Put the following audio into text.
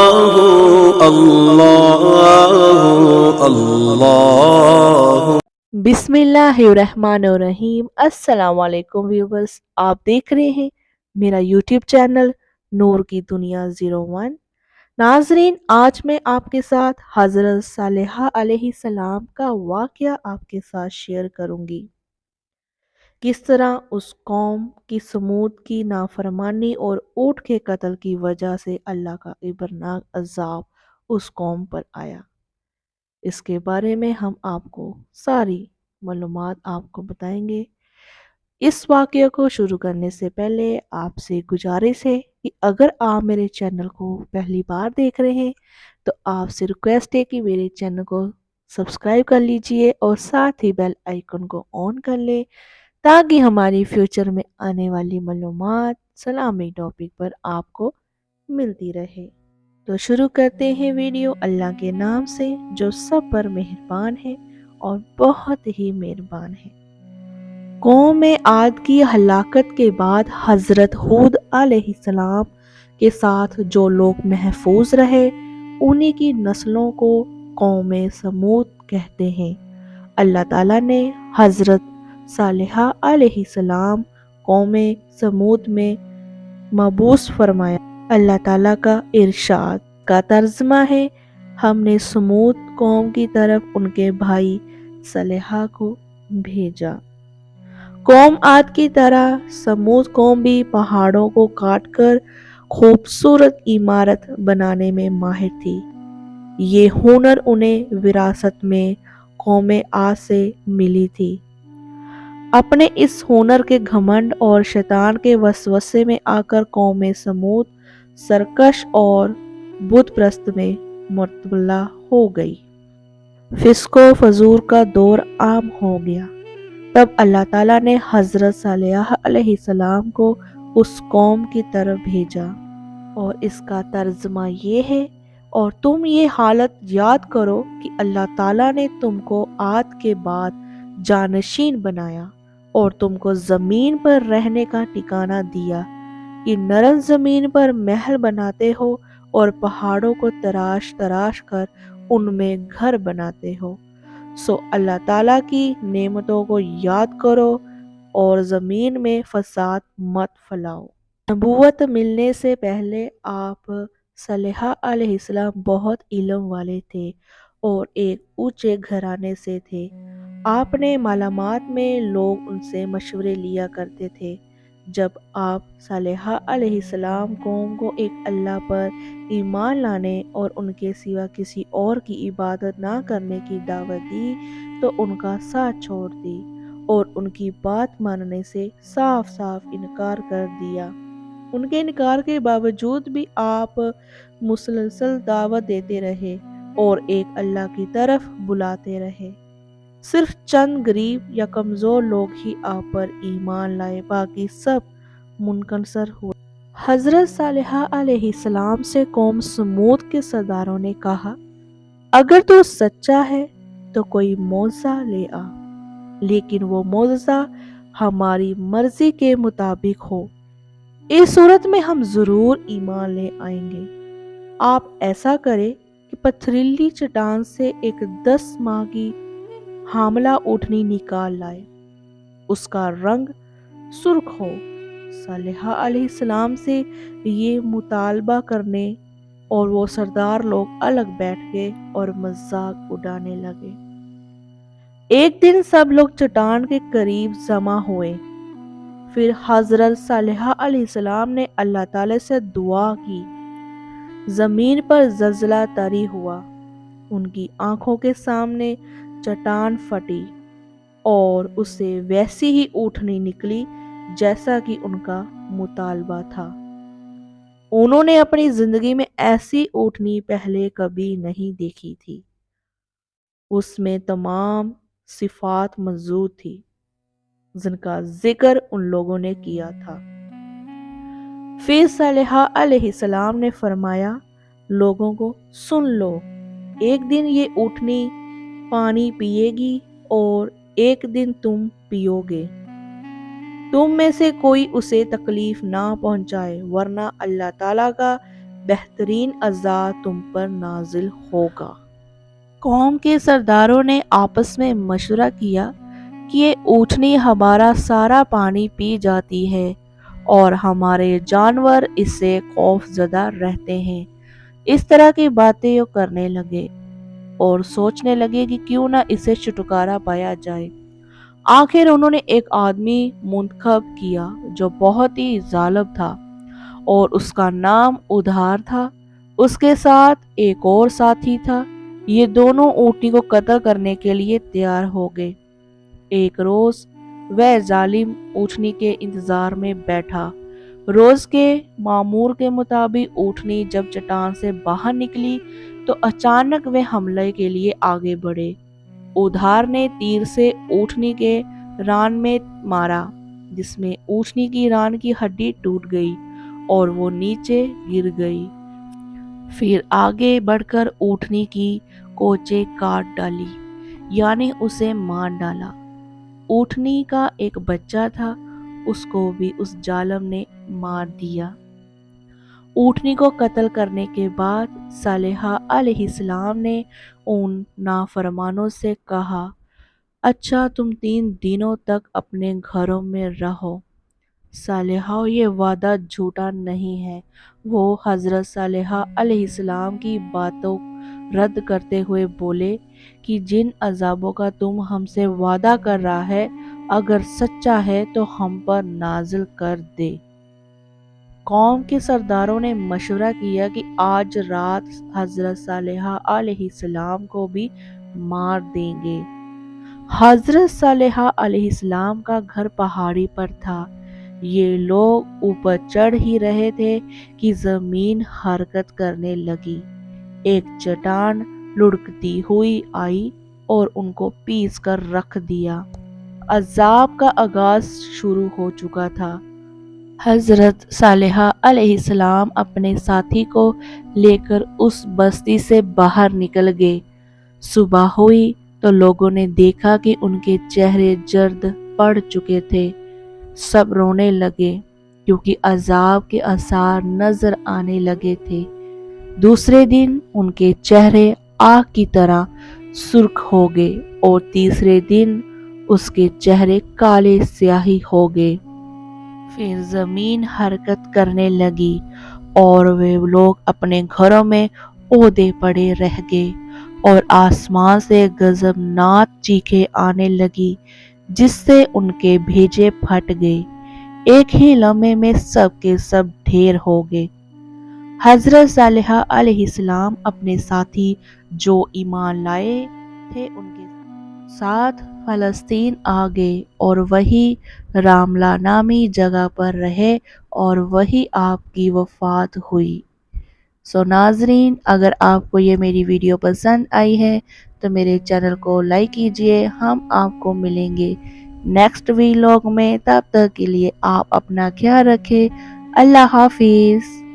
اللہ बिस्मिल्लाहिर्रहमानिर्रहीम। अस्सलाम वालेकुम व्यूवर्स, आप देख रहे हैं मेरा यूट्यूब चैनल नूर की दुनिया 01। नाजरीन, आज मैं आपके साथ हज़रत सालेहा अलैहिस्सलाम का वाक़या आपके साथ शेयर करूंगी। किस तरह उस कौम की समूद की नाफरमानी और ऊँट के कत्ल की वजह से अल्लाह का इबरनाक अज़ाब उस कौम पर आया। इसके बारे में हम आपको सारी मालूमात आपको बताएंगे। इस वाक़ये को शुरू करने से पहले आपसे गुजारिश है कि अगर आप मेरे चैनल को पहली बार देख रहे हैं तो आपसे रिक्वेस्ट है कि मेरे चैनल को सब्सक्राइब कर लीजिए और साथ ही बेल आइकन को ऑन कर लें ताकि हमारी फ्यूचर में आने वाली मालूमात सलामी टॉपिक पर आपको मिलती रहे। तो शुरू करते हैं वीडियो अल्लाह के नाम से जो सब पर मेहरबान है और बहुत ही मेहरबान है। कौम आद की हलाकत के बाद हजरत हूद अलैहिस्सलाम के साथ जो लोग महफूज रहे उन्हीं की नस्लों को कौम समूद कहते हैं। अल्लाह ताला ने हजरत सालेहा अलैहिस्सलाम कौम समूद में मबूस फरमाया। अल्लाह ताला का इरशाद का तर्जमा है, हमने समूद कौम की तरफ उनके भाई सलेहा को भेजा। कौम आद की तरह समूद कौम भी पहाड़ों को काटकर खूबसूरत इमारत बनाने में माहिर थी। ये हुनर उन्हें विरासत में कौम आद से मिली थी। अपने इस हुनर के घमंड और शैतान के वसवसे में आकर कौम समूद सरकश और बुत प्रस्त में मुब्तला हो गई। फिस्को फजूर का दौर आम हो गया। तब अल्लाह ताला ने हजरत सालेह अलैहिस्सलाम को उस कौम की तरफ भेजा और इसका तर्जमा ये है, और तुम ये हालत याद करो कि अल्लाह ताला ने तुमको आद के बाद जानशीन बनाया और तुमको जमीन पर रहने का ठिकाना दिया कि नरम जमीन पर महल बनाते हो और पहाड़ों को तराश तराश कर उनमें घर बनाते हो। सो अल्लाह ताला की नेमतों को याद करो और ज़मीन में फसाद मत फैलाओ। नबूवत मिलने से पहले आप सलेहा अलैहिस्सलाम बहुत इल्म वाले थे और एक ऊंचे घराने से थे। आपने मालामात में लोग उनसे मशवरे लिया करते थे। जब आप सालेहा अलैहिस्सलाम कौम को एक अल्लाह पर ईमान लाने और उनके सिवा किसी और की इबादत ना करने की दावत दी तो उनका साथ छोड़ दी और उनकी बात मानने से साफ साफ इनकार कर दिया। उनके इनकार के बावजूद भी आप मुसलसल दावत देते रहे और एक अल्लाह की तरफ बुलाते रहे। सिर्फ चंद गरीब या कमजोर लोग ही आप पर ईमान लाए, बाकी सब मुनकसर हुए। हजरत सालेहा अलैहिस्सलाम से कौम समूद के सरदारों ने कहा, अगर तू सच्चा है तो कोई मौजज़ा ले आ, लेकिन वो मौजज़ा हमारी मर्जी के मुताबिक हो। इस सूरत में हम जरूर ईमान ले आएंगे। आप ऐसा करें कि पथरीली चट्टान से एक 10 माह की हामला ऊँटनी निकाल लाए, उसका रंग सुर्ख हो। सालेहा अलैहिस्सलाम से ये मुतालबा करने और वो सरदार लोग अलग बैठ गए और मजाक उड़ाने लगे। एक दिन सब लोग चट्टान के करीब जमा हुए। फिर हजरत सालेहा अलैहिस्सलाम ने अल्लाह ताला से दुआ की। जमीन पर जलजला तारी हुआ। उनकी आंखों के सामने चट्टान फटी और उससे वैसी ही ऊँटनी निकली जैसा कि उनका मुतालबा था। उन्होंने अपनी जिंदगी में ऐसी ऊँटनी पहले कभी नहीं देखी थी। उसमें तमाम सिफात मौजूद थी जिनका जिक्र उन लोगों ने किया था। फिर सालेहा अलैहिस्सलाम ने फरमाया, लोगों को सुन लो, एक दिन ये ऊँटनी पानी पिएगी और एक दिन तुम पियोगे। तुम में से कोई उसे तकलीफ ना पहुंचाए, वरना अल्लाह ताला का بہترین عذاب تم پر نازل ہوگا۔ قوم کے سرداروں نے آپس میں مشورہ کیا کہ یہ اونٹنی ہمارا سارا پانی پی جاتی ہے اور ہمارے جانور اس سے خوف زدہ رہتے ہیں۔ اس طرح کی باتیں وہ کرنے لگے اور سوچنے لگے کہ کیوں نہ اسے چھٹکارا پایا جائے۔ آخر انہوں نے ایک آدمی منتخب کیا جو بہت ہی ظالم تھا اور اس کا نام ادھار تھا۔ اس کے ساتھ ایک اور ساتھی تھا۔ یہ دونوں اونٹنی کو قتل کرنے کے لیے تیار ہو گئے۔ ایک روز وہ ظالم اونٹنی کے انتظار میں بیٹھا۔ روز کے معمول کے مطابق اونٹنی جب چٹان سے باہر نکلی تو اچانک وہ حملے کے لیے آگے بڑھے۔ ادھار نے تیر سے اونٹنی کے ران میں مارا، جس میں اونٹنی کی ران کی ہڈی ٹوٹ گئی اور وہ نیچے گر گئی۔ پھر آگے بڑھ کر اونٹنی کی کوچیں کاٹ ڈالی، یعنی اسے مار ڈالا۔ اونٹنی کا ایک بچہ تھا، اس کو بھی اس ظالم نے مار دیا۔ اونٹنی کو قتل کرنے کے بعد صالحہ علیہ السلام نے ان نافرمانوں سے کہا، اچھا تم 3 دنوں تک اپنے گھروں میں رہو۔ صالحہ یہ وعدہ جھوٹا نہیں ہے۔ وہ حضرت صالحہ علیہ السلام کی باتوں رد کرتے ہوئے بولے کہ جن عذابوں کا تم ہم سے وعدہ کر رہا ہے اگر سچا ہے تو ہم پر نازل کر دے۔ قوم کے سرداروں نے مشورہ کیا کہ آج رات حضرت صالحہ علیہ السلام کو بھی مار دیں گے۔ حضرت صالحہ علیہ السلام کا گھر پہاڑی پر تھا۔ یہ لوگ اوپر چڑھ ہی رہے تھے کہ زمین حرکت کرنے لگی۔ ایک چٹان لڑھکتی ہوئی آئی اور ان کو پیس کر رکھ دیا۔ عذاب کا آغاز شروع ہو چکا تھا۔ حضرت صالحہ علیہ السلام اپنے ساتھی کو لے کر اس بستی سے باہر نکل گئے۔ صبح ہوئی تو لوگوں نے دیکھا کہ ان کے چہرے زرد پڑ چکے تھے۔ سب رونے لگے کیونکہ عذاب کے آثار نظر آنے لگے تھے۔ دوسرے دن ان کے چہرے آگ کی طرح سرخ ہو گئے اور تیسرے دن اس کے چہرے کالے سیاہی ہو گئے۔ پھر زمین حرکت کرنے لگی اور وہ لوگ اپنے گھروں میں اودے پڑے رہ گئے اور آسمان سے غضبناک چیخیں آنے لگی جس سے ان کے بھیجے پھٹ گئے۔ ایک ہی لمحے میں سب کے سب ڈھیر ہو گئے۔ حضرت صالحہ علیہ السلام اپنے ساتھی جو ایمان لائے تھے ان کے ساتھ فلسطین آ گئے اور وہی راملہ نامی جگہ پر رہے اور وہی آپ کی وفات ہوئی۔ ناظرین، اگر آپ کو یہ میری ویڈیو پسند آئی ہے تو میرے چینل کو لائک کیجئے۔ ہم آپ کو ملیں گے نیکسٹ ویلوگ میں، تب تک کے لیے آپ اپنا خیال رکھیں۔ اللہ حافظ۔